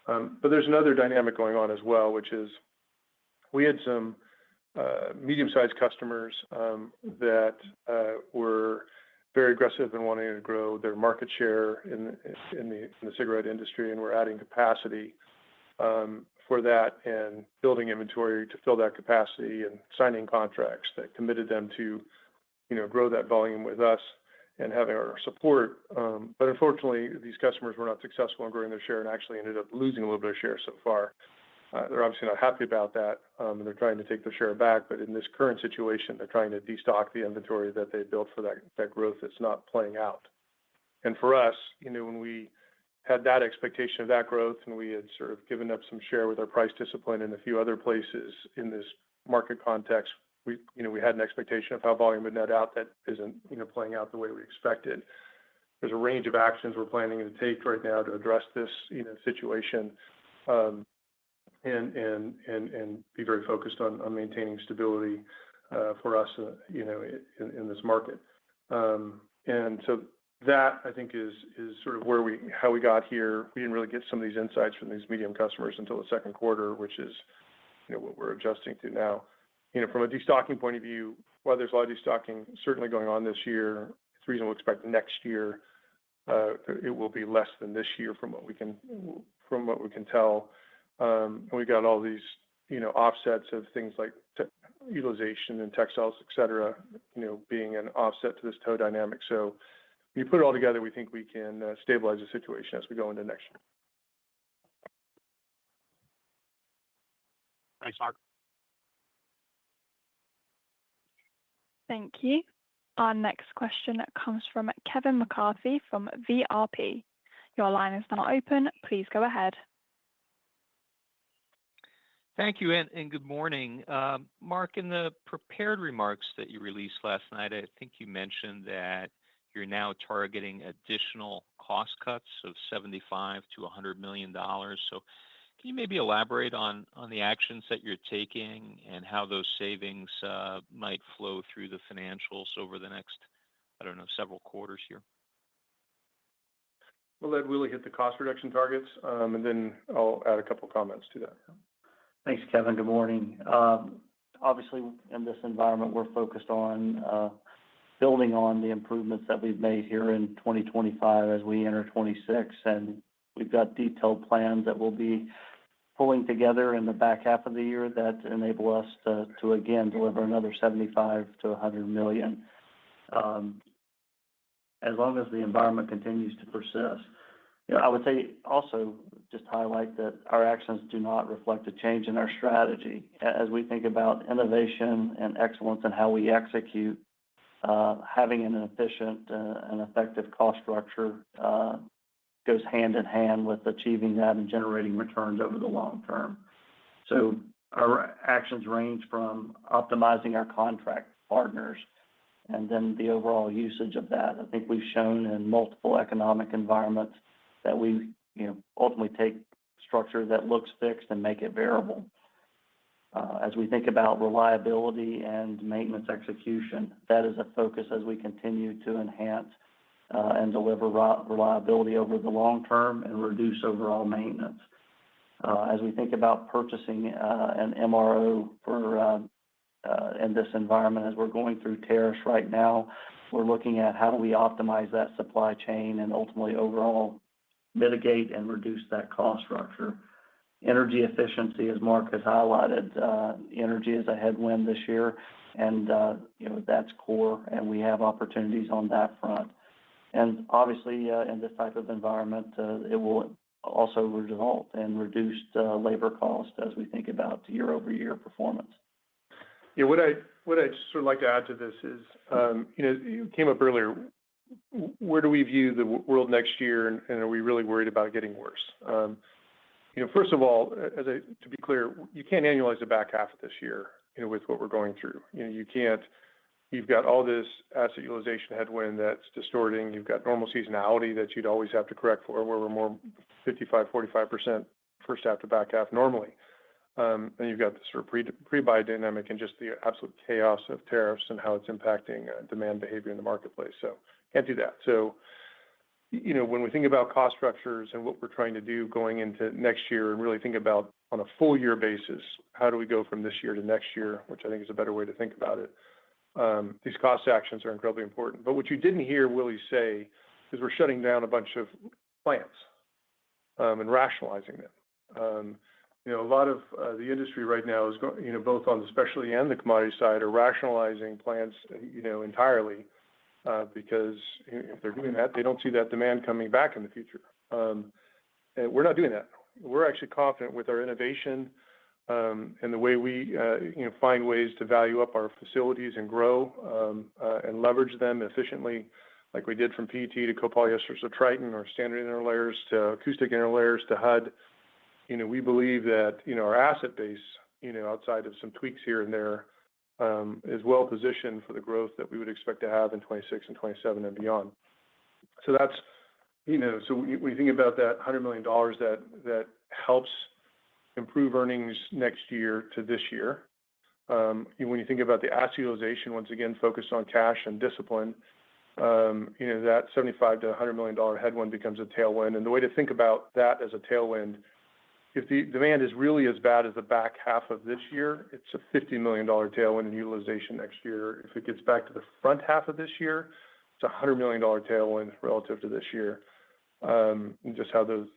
But there's another dynamic going on as well, which is we had some medium-sized customers that were very aggressive in wanting to grow their market share in the cigarette industry, and we're adding capacity for that and building inventory to fill that capacity and signing contracts that committed them to, grow that volume with us and having our support. But unfortunately, these customers were not successful in growing their share and actually ended up losing a little bit of share so far. They're obviously not happy about that, and they're trying to take their share back. But in this current situation, they're trying to destock the inventory that they built for that growth that's not playing out. And for us, when we had that expectation of that growth and we had sort of given up some share with our price discipline in a few other places in this market context, we had an expectation of how volume would net out that isn't, playing out the way we expected. There's a range of actions we're planning to take right now to address this, situation. And be very focused on maintaining stability for us, in this market. And so that, I think, is sort of how we got here. We didn't really get some of these insights from these medium customers until the second quarter, which is, what we're adjusting to now. From a destocking point of view, while there's a lot of destocking certainly going on this year, it's reasonable to expect next year it will be less than this year from what we can tell. And we got all these, offsets of things like utilization and textiles, et cetera, being an offset to this tow dynamic. So when you put it all together, we think we can stabilize the situation as we go into next year. Thanks, Mark. Thank you. Our next question comes from Kevin McCarthy from VRP. Your line is now open. Please go ahead. Thank you, and good morning. Mark, in the prepared remarks that you released last night, I think you mentioned that you're now targeting additional cost cuts of $75 to $100 million. So can you maybe elaborate on the actions that you're taking and how those savings might flow through the financials over the next, several quarters here? We'll let Willie hit the cost reduction targets, and then I'll add a couple comments to that. Thanks, Kevin. Good morning. Obviously, in this environment, we're focused on building on the improvements that we've made here in 2025 as we enter 26, and we've got detailed plans that we'll be pulling together in the back half of the year that enable us to again deliver another $75 to $100 million, as long as the environment continues to persist. I would say also just highlight that our actions do not reflect a change in our strategy. As we think about innovation and excellence in how we execute, having an efficient and effective cost structure goes hand in hand with achieving that and generating returns over the long term. So our actions range from optimizing our contract partners and then the overall usage of that. I think we've shown in multiple economic environments that we, ultimately take structure that looks fixed and make it variable. As we think about reliability and maintenance execution, that is a focus as we continue to enhance and deliver reliability over the long term and reduce overall maintenance. As we think about purchasing an MRO for in this environment as we're going through tariffs right now. We're looking at how do we optimize that supply chain and ultimately overall mitigate and reduce that cost structure. Energy efficiency, as Mark has highlighted, energy is a headwind this year, and that's core, and we have opportunities on that front. And obviously, in this type of environment, it will also result in reduced labor cost as we think about year-over-year performance. Yeah, what I'd sort of like to add to this is, you came up earlier, where do we view the world next year, and are we really worried about it getting worse? First of all, to be clear, you can't annualize the back half of this year, with what we're going through. You can't. You've got all this asset utilization headwind that's distorting. You've got normal seasonality that you'd always have to correct for, where we're more 55-45% first half to back half normally. And you've got this sort of pre-buy dynamic and just the absolute chaos of tariffs and how it's impacting demand behavior in the marketplace. So can't do that. So, when we think about cost structures and what we're trying to do going into next year and really think about on a full year basis, how do we go from this year to next year, which I think is a better way to think about it. These cost actions are incredibly important. But what you didn't hear Willie say is we're shutting down a bunch of plants and rationalizing them. A lot of the industry right now is going, both on the specialty and the commodity side, are rationalizing plants, entirely because if they're doing that, they don't see that demand coming back in the future. And we're not doing that. We're actually confident with our innovation and the way we, find ways to value up our facilities and grow and leverage them efficiently, like we did from PET to copolyesters to Tritan or standard interlayers to acoustic interlayers to HUD. We believe that, our asset base, outside of some tweaks here and there, is well positioned for the growth that we would expect to have in 26 and 27 and beyond. So that's, so when you think about that $100 million that helps improve earnings next year to this year, when you think about the asset utilization, once again, focused on cash and discipline, that $75 to $100 million headwind becomes a tailwind. And the way to think about that as a tailwind, if the demand is really as bad as the back half of this year, it's a $50 million tailwind in utilization next year. If it gets back to the front half of this year, it's a $100 million tailwind relative to this year, and just how those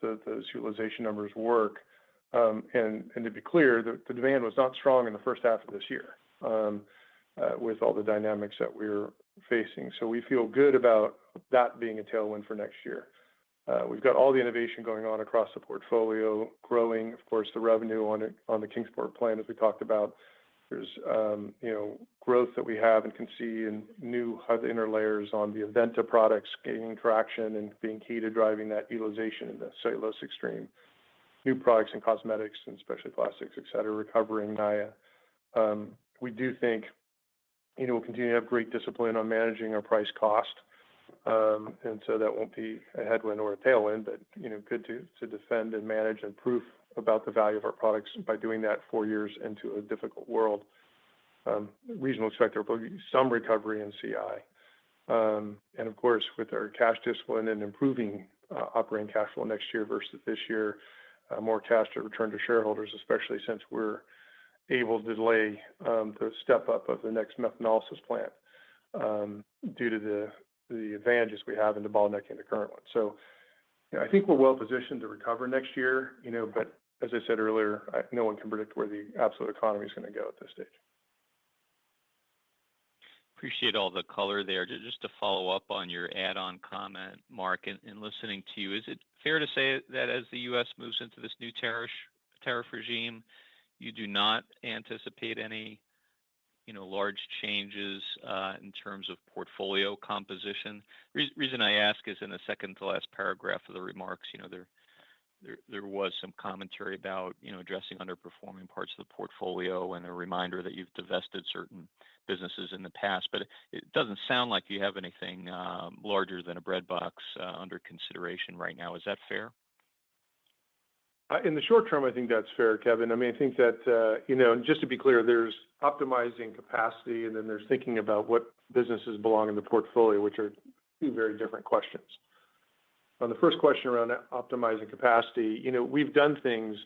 utilization numbers work. And to be clear, the demand was not strong in the first half of this year with all the dynamics that we're facing. So we feel good about that being a tailwind for next year. We've got all the innovation going on across the portfolio, growing, of course, the revenue on the Kingsport plant, as we talked about. There's, growth that we have and can see in new HUD interlayers on the Aventa products gaining traction and being key to driving that utilization in the cellulosic stream. New products in cosmetics and specialty plastics, et cetera, recovering Naya. We do think, we'll continue to have great discipline on managing our price cost. And so that won't be a headwind or a tailwind, but, good to defend and manage and proof about the value of our products by doing that 4 years into a difficult world. Reasonable expect there will be some recovery in CI. And of course, with our cash discipline and improving operating cash flow next year versus this year, more cash to return to shareholders, especially since we're able to delay the step up of the next methanolysis plant due to the advantages we have in the bottlenecking the current one. So I think we're well positioned to recover next year, but as I said earlier, no one can predict where the absolute economy is going to go at this stage. Appreciate all the color there. Just to follow up on your add-on comment, Mark, and listening to you, is it fair to say that as the U.S. moves into this new tariff regime, you do not anticipate any, large changes in terms of portfolio composition? Reason I ask is in the second to last paragraph of the remarks, there was some commentary about, addressing underperforming parts of the portfolio and a reminder that you've divested certain businesses in the past, but it doesn't sound like you have anything larger than a bread box under consideration right now. Is that fair? In the short term, I think that's fair, Kevin. I mean, I think that, just to be clear, there's optimizing capacity and then there's thinking about what businesses belong in the portfolio, which are two very different questions. On the first question around optimizing capacity, we've done things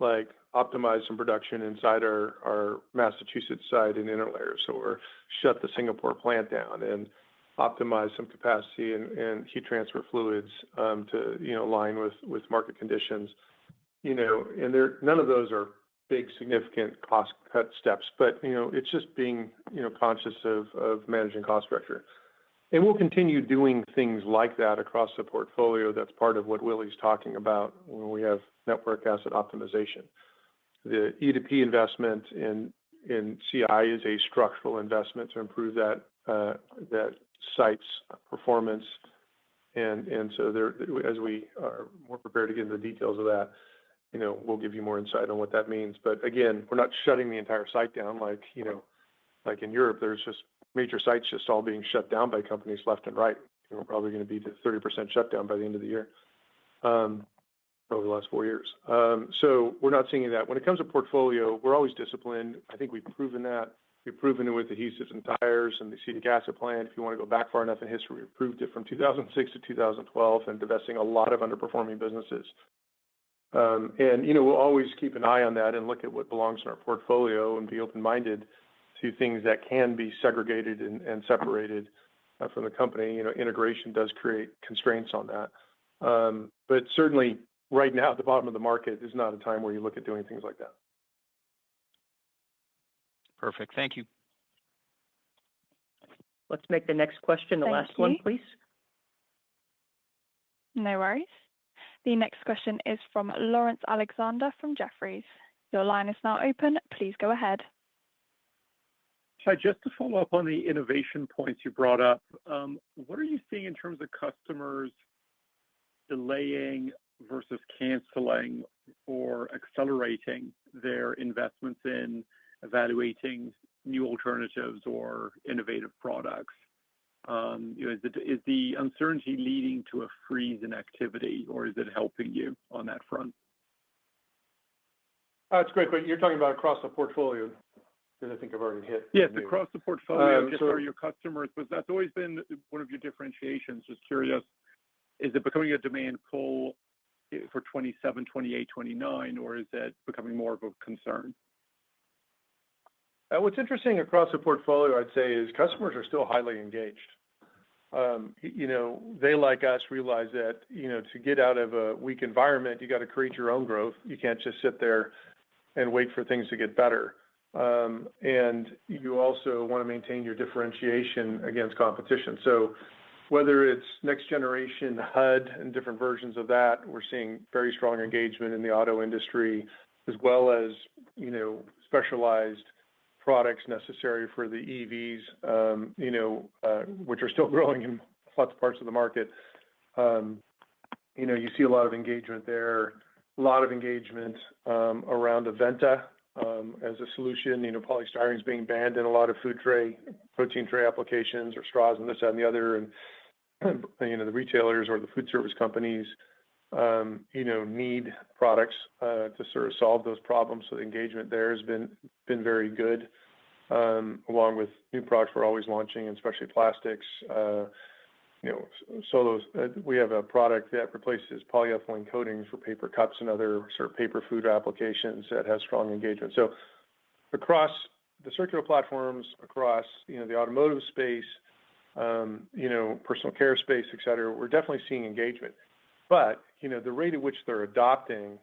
like optimize some production inside our Massachusetts site in interlayers. So we're shut the Singapore plant down and optimize some capacity and heat transfer fluids to align with market conditions. And none of those are big significant cost cut steps, but it's just being conscious of managing cost structure. And we'll continue doing things like that across the portfolio. That's part of what Willie's talking about when we have network asset optimization. The E2P investment in CI is a structural investment to improve that site's performance. And so as we are more prepared to get into the details of that, we'll give you more insight on what that means. But again, we're not shutting the entire site down like in Europe. There's just major sites just all being shut down by companies left and right. We're probably going to be to 30% shutdown by the end of the year over the last 4 years. So we're not seeing that. When it comes to portfolio, we're always disciplined. I think we've proven that. We've proven it with adhesives and tires and the acetic acid plant. If you want to go back far enough in history, we've proved it from 2006 to 2012 and divesting a lot of underperforming businesses. And we'll always keep an eye on that and look at what belongs in our portfolio and be open-minded to things that can be segregated and separated from the company. Integration does create constraints on that. But certainly right now, at the bottom of the market is not a time where you look at doing things like that. Perfect. Thank you. Let's make the next question the last one, please. No worries. The next question is from Lawrence Alexander from Jefferies. Your line is now open. Please go ahead. Hi, just to follow up on the innovation points you brought up, what are you seeing in terms of customers delaying versus canceling or accelerating their investments in evaluating new alternatives or innovative products? Is the uncertainty leading to a freeze in activity, or is it helping you on that front? That's great. But you're talking about across the portfolio, because I think I've already hit. Yes, across the portfolio, just for your customers, but that's always been one of your differentiations. Just curious, is it becoming a demand pull for 27, 28, 29, or is it becoming more of a concern? What's interesting across the portfolio, I'd say, is customers are still highly engaged. They, like us, realize that, to get out of a weak environment, you got to create your own growth. You can't just sit there and wait for things to get better. And you also want to maintain your differentiation against competition. So whether it's next generation HUD and different versions of that, we're seeing very strong engagement in the auto industry, as well as, specialized products necessary for the EVs, which are still growing in lots of parts of the market. You see a lot of engagement there, a lot of engagement around Aventa as a solution. Polystyrene is being banned in a lot of food tray, protein tray applications, or straws and this, that, and the other. And the retailers or the food service companies, need products to sort of solve those problems. So the engagement there has been very good, along with new products we're always launching, and especially plastics. We have a product that replaces polyethylene coatings for paper cups and other sort of paper food applications that has strong engagement. So across the circular platforms, across the automotive space, personal care space, et cetera, we're definitely seeing engagement. But the rate at which they're adopting,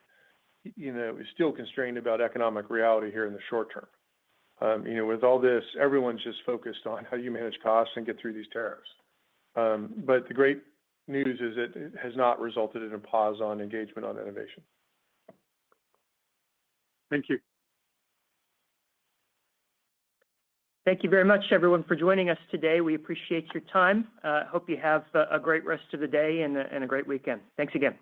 is still constrained about economic reality here in the short term. With all this, everyone's just focused on how you manage costs and get through these tariffs. But the great news is it has not resulted in a pause on engagement on innovation. Thank you. Thank you very much, everyone, for joining us today. We appreciate your time. Hope you have a great rest of the day and a great weekend. Thanks again.